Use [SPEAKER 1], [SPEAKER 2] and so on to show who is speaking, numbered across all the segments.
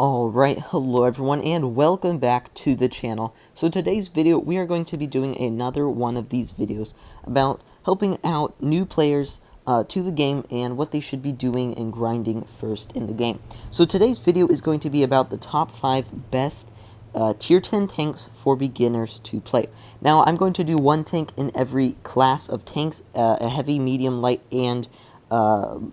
[SPEAKER 1] Alright, hello everyone and welcome back to the channel. So today's video we are going to be doing another one of these videos about helping out new players to the game and what they should be doing and grinding first in the game. So today's video is going to be about the top 5 best tier 10 tanks for beginners to play. Now I'm going to do one tank in every class of tanks, a heavy, medium, light, and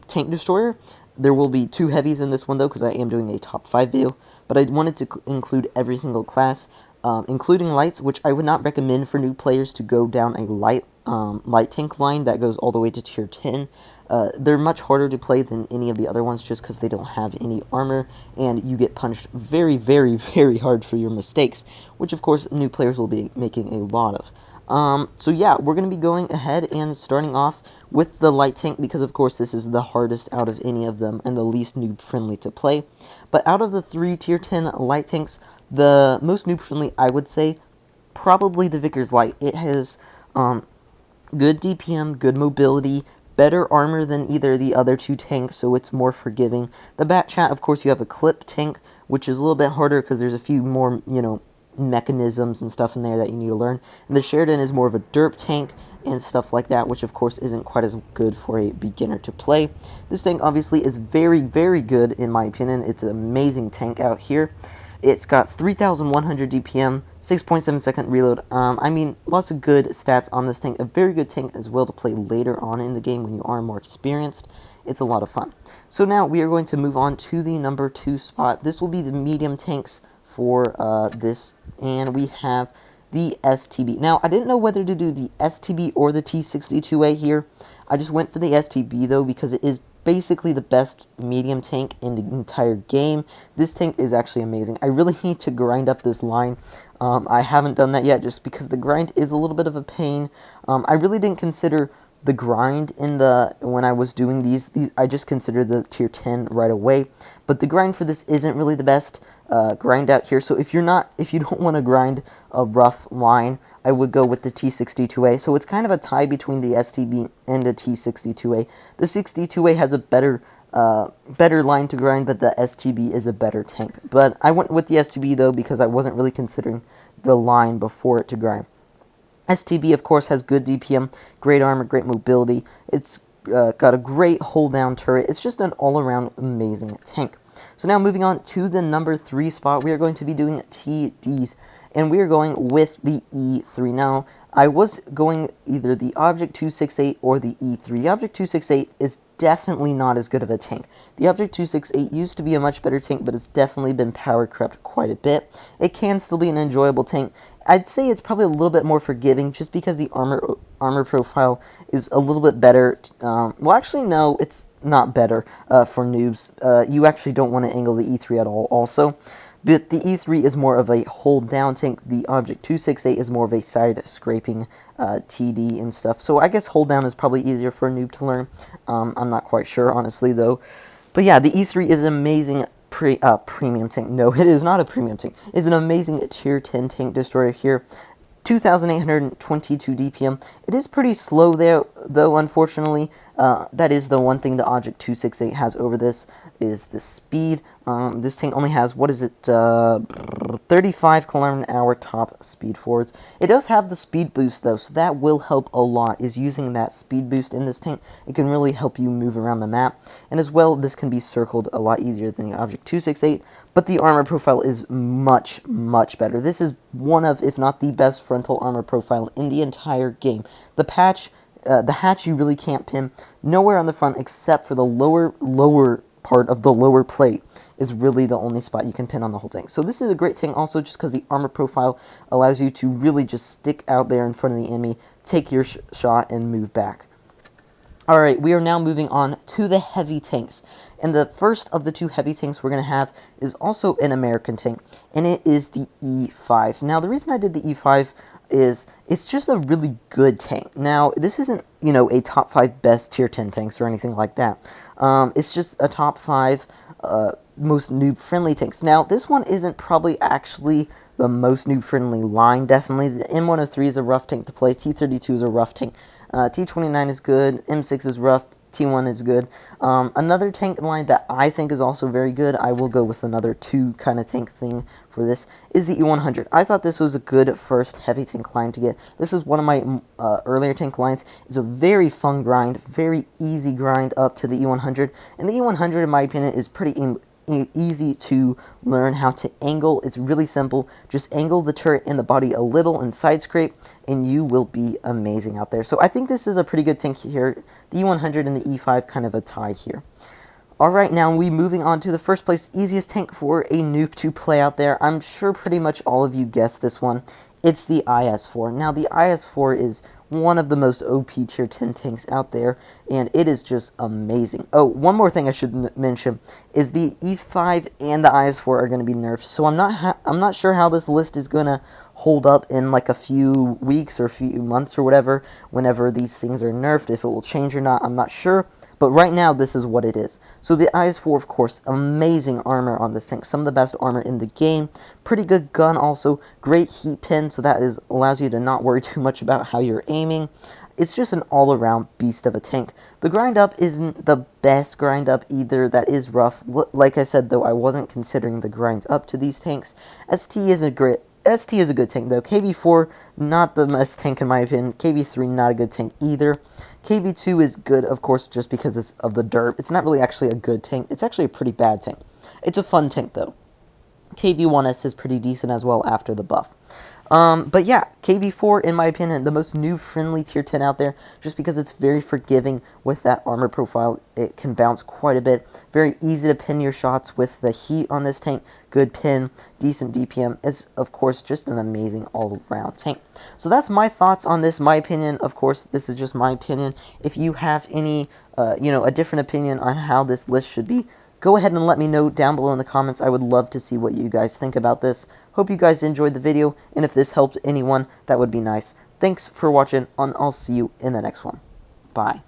[SPEAKER 1] tank destroyer. There will be 2 heavies in this one though, because I am doing a top 5 video, but I wanted to include every single class, including lights, which I would not recommend for new players to go down a light tank line that goes all the way to tier 10. They're much harder to play than any of the other ones just because they don't have any armor, and you get punished very, very, very hard for your mistakes, which of course new players will be making a lot of. So yeah, we're going to be going ahead and starting off with the light tank because of course this is the hardest out of any of them and the least noob friendly to play. But out of the 3 tier 10 light tanks, the most noob friendly I would say probably the Vickers Light. It has good DPM, good mobility, better armor than either of the other 2 tanks, so it's more forgiving. The Bat Chat, of course, you have a clip tank, which is a little bit harder because there's a few more, mechanisms and stuff in there that you need to learn. And the Sheridan is more of a derp tank and stuff like that, which of course isn't quite as good for a beginner to play. This tank obviously is very, very good in my opinion. It's an amazing tank out here. It's got 3,100 DPM, 6.7 second reload. I mean, lots of good stats on this tank. A very good tank as well to play later on in the game when you are more experienced. It's a lot of fun. So now we are going to move on to the number 2 spot. This will be the medium tanks for this, and we have the STB. Now, I didn't know whether to do the STB or the T62A here. I just went for the STB, though, because it is basically the best medium tank in the entire game. This tank is actually amazing. I really need to grind up this line. I haven't done that yet just because the grind is a little bit of a pain. I really didn't consider the grind when I was doing these. I just considered the tier 10 right away. But the grind for this isn't really the best grind out here. So if you don't want to grind a rough line, I would go with the T62A. So it's kind of a tie between the STB and the T62A. The 62A has a better line to grind, but the STB is a better tank. But I went with the STB though because I wasn't really considering the line before it to grind. STB of course has good DPM, great armor, great mobility. It's got a great hold down turret. It's just an all around amazing tank. So now moving on to the number 3 spot, we are going to be doing TDs, and we are going with the E3. Now, I was going either the Object 268 or the E3. The Object 268 is definitely not as good of a tank. The Object 268 used to be a much better tank, but it's definitely been power crept quite a bit. It can still be an enjoyable tank. I'd say it's probably a little bit more forgiving just because the armor profile is a little bit better. Well, actually, no, it's not better for noobs. You actually don't want to angle the E3 at all also. But the E3 is more of a hold down tank. The Object 268 is more of a side scraping TD and stuff. So I guess hold down is probably easier for a noob to learn. I'm not quite sure, honestly, though. But yeah, the E3 is an amazing premium tank. No, it is not a premium tank. It's an amazing tier 10 tank destroyer here. 2,822 DPM. It is pretty slow there, though, unfortunately. That is the one thing the Object 268 has over this, is the speed. This tank only has, 35 km/h top speed forwards. It does have the speed boost, though, so that will help a lot, is using that speed boost in this tank. It can really help you move around the map. And as well, this can be circled a lot easier than the Object 268, but the armor profile is much, much better. This is one of, if not the best frontal armor profile in the entire game. The hatch you really can't pin nowhere on the front except for the lower part of the lower plate is really the only spot you can pin on the whole tank. So this is a great tank also just because the armor profile allows you to really just stick out there in front of the enemy, take your shot, and move back. Alright, we are now moving on to the heavy tanks. And the first of the 2 heavy tanks we're going to have is also an American tank, and it is the E5. Now, the reason I did the E5 is it's just a really good tank. Now, this isn't, a top 5 best tier 10 tanks or anything like that. It's just a top 5 most noob-friendly tanks. Now, this one isn't probably actually the most noob-friendly line, definitely. The M103 is a rough tank to play. T32 is a rough tank. T29 is good. M6 is rough. T1 is good. Another tank line that I think is also very good, I will go with another 2 kind of tank thing for this, is the E100. I thought this was a good first heavy tank line to get. This is one of my earlier tank lines. It's a very fun grind, very easy grind up to the E100, and the E100, in my opinion, is pretty easy to learn how to angle. It's really simple. Just angle the turret and the body a little and side scrape, and you will be amazing out there. So I think this is a pretty good tank here. The E100 and the E5 kind of a tie here. Alright, now we moving on to the first place easiest tank for a noob to play out there. I'm sure pretty much all of you guessed this one. It's the IS-4. Now the IS-4 is one of the most OP tier 10 tanks out there, and it is just amazing. Oh, one more thing I should mention is the E5 and the IS-4 are going to be nerfed, so I'm not sure how this list is going to hold up in like a few weeks or a few months or whatever, whenever these things are nerfed. If it will change or not, I'm not sure. But right now, this is what it is. So the IS-4, of course, amazing armor on this tank. Some of the best armor in the game. Pretty good gun also. Great heat pin, so that allows you to not worry too much about how you're aiming. It's just an all-around beast of a tank. The grind up isn't the best grind up either. That is rough. Like I said, though, I wasn't considering the grinds up to these tanks. ST is a good tank, though. KV4, not the best tank in my opinion. KV3, not a good tank either. KV2 is good, of course, just because of the derp. It's not really actually a good tank. It's actually a pretty bad tank. It's a fun tank, though. KV1S is pretty decent as well after the buff. But yeah, KV4, in my opinion, the most noob-friendly tier 10 out there, just because it's very forgiving with that armor profile. It can bounce quite a bit. Very easy to pin your shots with the heat on this tank. Good pin, decent DPM. It's, of course, just an amazing all-around tank. So that's my thoughts on this. My opinion, of course, this is just my opinion. If you have any, a different opinion on how this list should be, go ahead and let me know down below in the comments. I would love to see what you guys think about this. Hope you guys enjoyed the video, and if this helped anyone, that would be nice. Thanks for watching, and I'll see you in the next one. Bye.